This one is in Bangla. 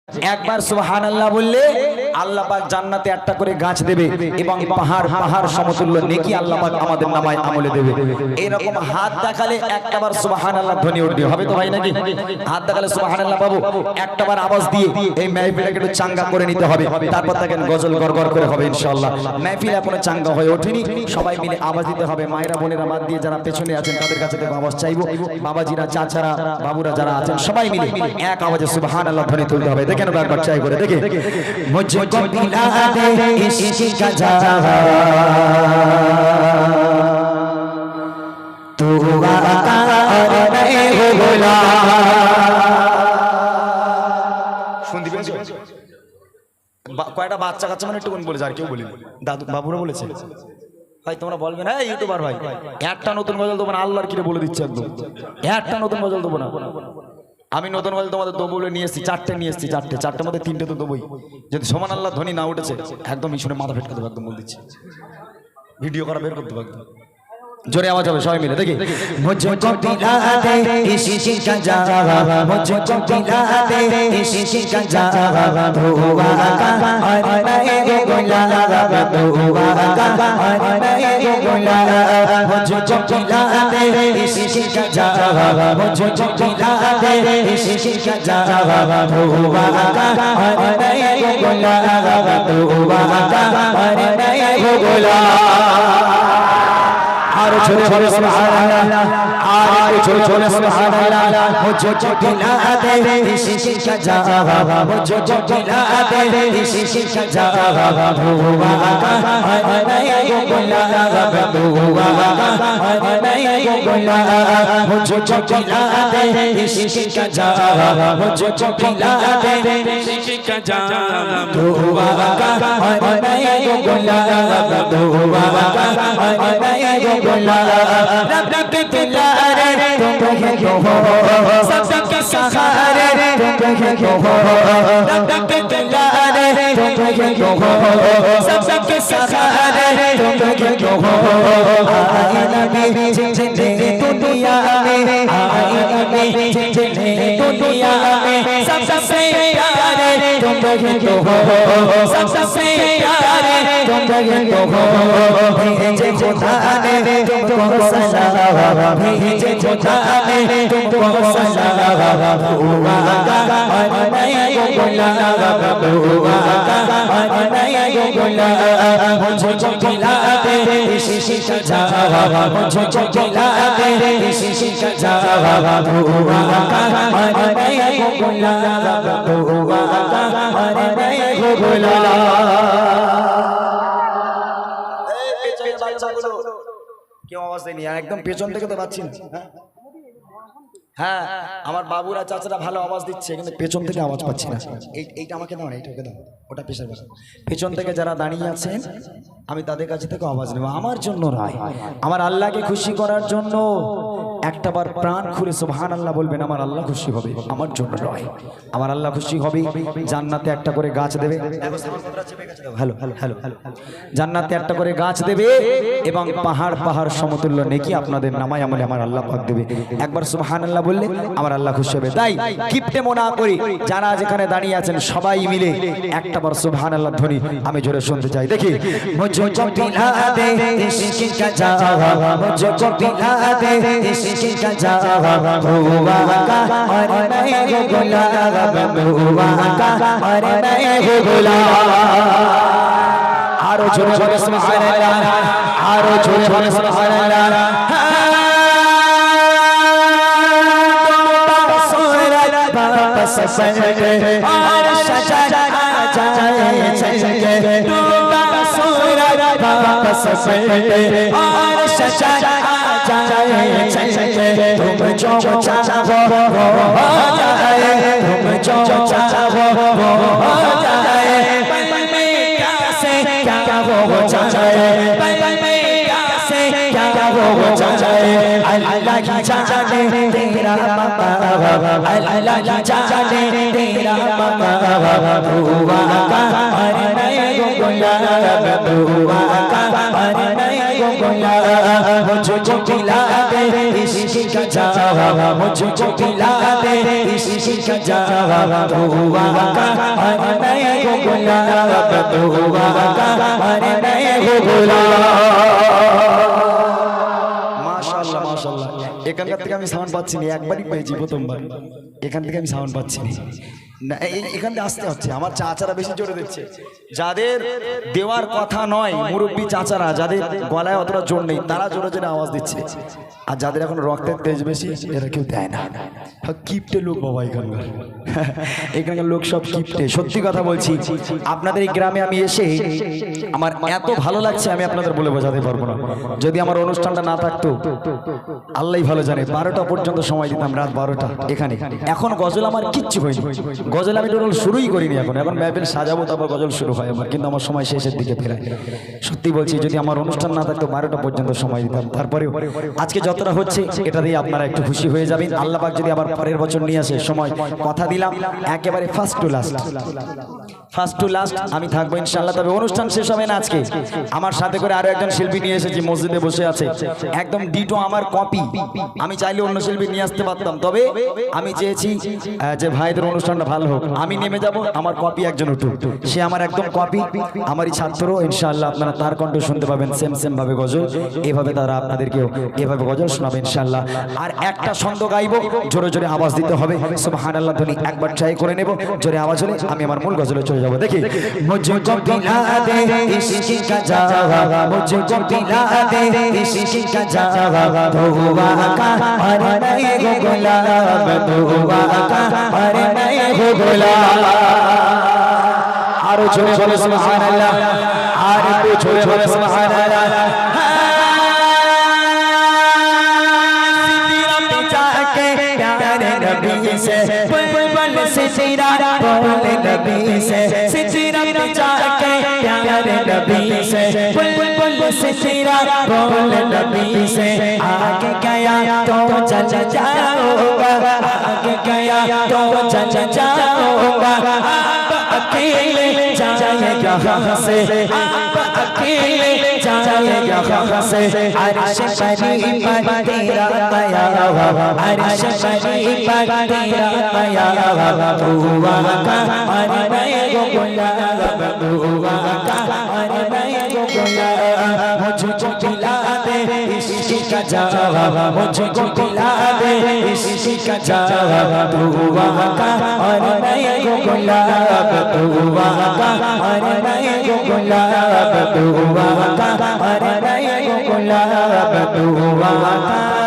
একবার সুবহানাল্লাহ বললে আল্লাহ পাক জান্নাতে একটা করে গাছ দেবে এবং পাহাড় পাহাড় সমতুল্য নেকি আল্লাহ পাক আমাদের নামায় আমলে দেবে। এরকম হাত দেখালে একটাবার সুবহানাল্লাহ ধ্বনি উঠবে, হবে তো ভাই নাকি? হাত দেখালে সুবহানাল্লাহ পাবো, একটাবার আওয়াজ দিয়ে এই মাহফিলটাকে একটু চাঙ্গা করে নিতে হবে। তারপর দেখেন গজল গড়গড় করে হবে ইনশাআল্লাহ। মাহফিল এখনো চাঙ্গা হয়ে ওঠেনি, সবাই মিলে আওয়াজ দিতে হবে। মায়েরা বোনেরা বাদ দিয়ে যারা পেছনে আছেন তাদের কাছে থেকে আওয়াজ চাইবো। বাবাজিরা চাচারা বাবুরা যারা আছেন সবাই মিলে এক আওয়াজে সুবহানাল্লাহ ধ্বনি তুলতে হবে। দেখেন একবার চাই করে দেখে মুঝকো পিলা দে ইশক কা জাহা তু আকা और मैं हो गुलाम। শুন দিবেন কয়টা বাচ্চা কাচ্চা মানে একটু বলে আর কেউ বলি দাদু বাবুরা বলেছে ভাই তোমরা বলবে না ইউটিউবার ভাই একটা নতুন গজল দেবো না, আল্লাহর কিরে বলে দিচ্ছে একদম একটা নতুন গজল দেবো না। আমি নতুন গজল তোমাদের দেবো বলে নিয়ে এসেছি, চারটে নিয়ে এসেছি, চারটের মধ্যে তিনটে তো দেবোই। যদি সমান আল্লাহ ধ্বনি না উঠেছে একদম শুনে মাথা ফেটকে দেবো, একদম বলে দিচ্ছি, ভিডিও করা বের করতে দেবো একদম জোরে আওয়াজ হবে সবাই মিলে দেখি মুঝকো পিলা দে ইশক কা জাহা মুঝকো পিলা দে ইশক কা জাহা ধোয়া का और मैं हो गुलाम धोआ का और मैं हो गुलाम। मुझको पिला दे इशक का जावा मुझको पिला दे इशक का जावा धोआ का और मैं हो गुलाम धोआ का और मैं हो गुलाम। और छोटे छोटे सुभान और छोटे छोटे सुभान मुझको पिला दे इशक का जावा मुझको पिला दे इशक का जावा धोआ का और मैं हो गुलाम धोआ का और मैं हो गुलाम। मुझको पिला दे इशक का जावा मुझको पिला दे इशक का जावा धोआ का और मैं हो गुलाम धोआ का और मैं हो रब के दुलारे तुम हो सबके सहारे तुम हो रब के दुलारे तुम हो सबके सहारे तुम हो। आए नबी जिंदगी दुनिया में आए नबी जिंदगी दुनिया में सबसे प्यारे तुम हो सबसे प्यारे तुम हो। भेजे खुदा ने तुमको सलाम भेजे खुदा ने तुमको सलाम हुआ का और मैं हो गुलाम हुआ का और मैं हो गुलाम। मुझको पिला दे इशक का जावा मुझको पिला दे इशक का जावा हुआ का और मैं हो गुलाम हुआ का और मैं हो गुलाम। কেউ আওয়াজ দেয়নি, একদম পেছন থেকে তো পাচ্ছি না। হ্যাঁ আমার বাবুরা চাচারা ভালো আওয়াজ দিচ্ছে কিন্তু পেছন থেকে আওয়াজ পাচ্ছি না। এইটা আমাকে দাও না, এইটা ওকে দাও, ওটা পেছার পাশে পেছন থেকে যারা দাঁড়িয়ে আছেন আমি তাদের কাছে থেকে আওয়াজ নেব। আমার জন্য নয়, আমার আল্লাহকে খুশি করার জন্য একটাবার প্রাণ খুলে সুবহানাল্লাহ বলবেন, আমার আল্লাহ খুশি হবে। আমার জন্য নয়, আমার আল্লাহ খুশি হবে জান্নাতে একটা করে গাছ দেবে। হ্যালো হ্যালো হ্যালো হ্যালো জান্নাতে একটা করে গাছ দেবে এবং পাহাড় পাহাড় সমতুল্য নেকি আপনাদের নামায় আমলে আমার আল্লাহ পাক দেবে। একবার সুবহানাল্লাহ বললে আমার আল্লাহ খুশি হবে। তাই কিপটে মনে করি যারা যেখানে দাঁড়িয়ে আছেন সবাই মিলে একটাবার সুবহানাল্লাহ ধ্বনি আমি জোরে শুনতে চাই দেখি মুঝকো পিলা দে ইশক কা জাওয়া মুঝকো পিলা দে इशक का जावा धोआ का और मैं हो गुलाम धोआ का और मैं हो गुलाम। आरो छोटे छोटे सुभान अल्लाह आरो छोटे छोटे सुभान अल्लाह सूरज वापस सजे और शजर जाए चले सूरज वापस सजे और शजर जाए चले तुम जो चाहो वो हो जाए तुम जो चाहो वो हो जाए पल में क्या से क्या हो जाए पल में क्या से क्या हो जाए। अल्लाह की जाने तेरा मकाम अल्लाह की जाने तेरा मकाम हुआ का और मैं हो गुलाम हुआ का और मैं हो गुलाम। मुझको पिला दे इशक का जावा मुझको पिला दे इश्क का जावा दुआ का और मैं को गुलाब दुआ का और मैं को गुलाब। মাশাআল্লাহ মাশাআল্লাহ। এখানকার থেকে আমি সাউন্ড পাচ্ছি না, একবারই পেয়েছি প্রথমবার, এখান থেকে আমি সাউন্ড পাচ্ছি না, এখান থেকে আসতে হচ্ছে। আমার চাচারা বেশি জোরে দিচ্ছে, যাদের দেওয়ার কথা নয়, মুরব্বী চাচারা যাদের গলায় অতটা জোর নেই, তারা জোরে জোরে আওয়াজ দিচ্ছে। আর যাদের এখন রক্তের তেজ বেশি, এরা কেউ দেয় না। কিপটে লোক বাবা এখানকার, এখানকার লোক সব কিপটে। সত্যি কথা বলছি, আপনাদের এই গ্রামে আমি এসে আমার এত ভালো লাগছে, আমি আপনাদের বলে বোঝাতে পারবো না। যদি আমার অনুষ্ঠানটা না থাকতো, আল্লাহই ভালো জানে, 12টা পর্যন্ত সময় দিতাম, রাত 12টা এখানে। এখন গজল আমার কিচ্ছু হয়নি, গজল আমি টোটাল শুরুই করিনি। এখন মেহফিল সাজাবো, তারপর গজল শুরু হয় আমার, কিন্তু আমার সময় শেষের দিকে ফেরায়। সত্যি বলছি, যদি আমার অনুষ্ঠান না থাকতো 12টা পর্যন্ত সময় দিতাম। তারপরেও আজকে যতটা হচ্ছে, এটা দিয়ে আপনারা একটু খুশি হয়ে যাবেন। আল্লাহ পাক যদি আবার পরের বছর নিয়ে আসে, সময় কথা দিলাম একেবারে ফার্স্ট টু লাস্ট আমি থাকবো ইনশাআল্লাহ। তবে অনুষ্ঠান শেষ হবে না আজকে, আমার সাথে করে আরো একজন শিল্পী নিয়ে এসেছি, মসজিদে বসে আছে, একদম ডিটো আমার কপি। আমি চাইলে অন্য শিল্পী নিয়ে আসতে পারতাম, তবে আমি চেয়েছি যে ভাইদের অনুষ্ঠানটা ভালো হোক। আমি নেমে যাব, আমার কপি একজন উঠুক, সে আমার একদম কপি, আমারই ছাত্র। ইনশাআল্লাহ আপনারা তার কণ্ঠ শুনতে পাবেন, সেম ভাবে গজল, এভাবে তারা আপনাদেরকেও এভাবে গজল শোনাবে ইনশাআল্লাহ। আর একটা ছন্দ গাইবো, জোরে জোরে আওয়াজ দিতে হবে, সুবহানাল্লাহ ধ্বনি একবার ট্রাই করে নেব। জোরে আওয়াজ হলে আমি আমার মূল গজলে চলে যাবো। দেখি मुझको पिला दे इश्क का जावा मुझको पिला दे इश्क का जावा दुआ का और मैं को गुलाब दुआ का और मैं को गुलाब। आरो छोड़े छोड़े सुभान अल्लाह, आरो छोड़े छोड़े सुभान अल्लाह। नबी से बुलबुल से तेरा बोल नबी से सितरा जाके प्यारे नबी से बुलबुल से तेरा बोल नबी से आगे गया तो चल जाऊंगा, आगे गया तो चल जाऊंगा। अकेले जाएगा यहाँ से, अकेले जाएगा यहाँ से। अर्श शरीफ पर तेरा आया, अर्श शरीफ पर तेरा आया। दुआ का और मैं को गुलाब दुआ का और मैं को गुलाब। मुझको पिला दे इश्क का जावा मुझको पिला दे इश्क का जावा दुआ का और मैं को गुलाब दुआ का और मैं को गुलाब दुआ का और मैं को गुलाब दुआ का।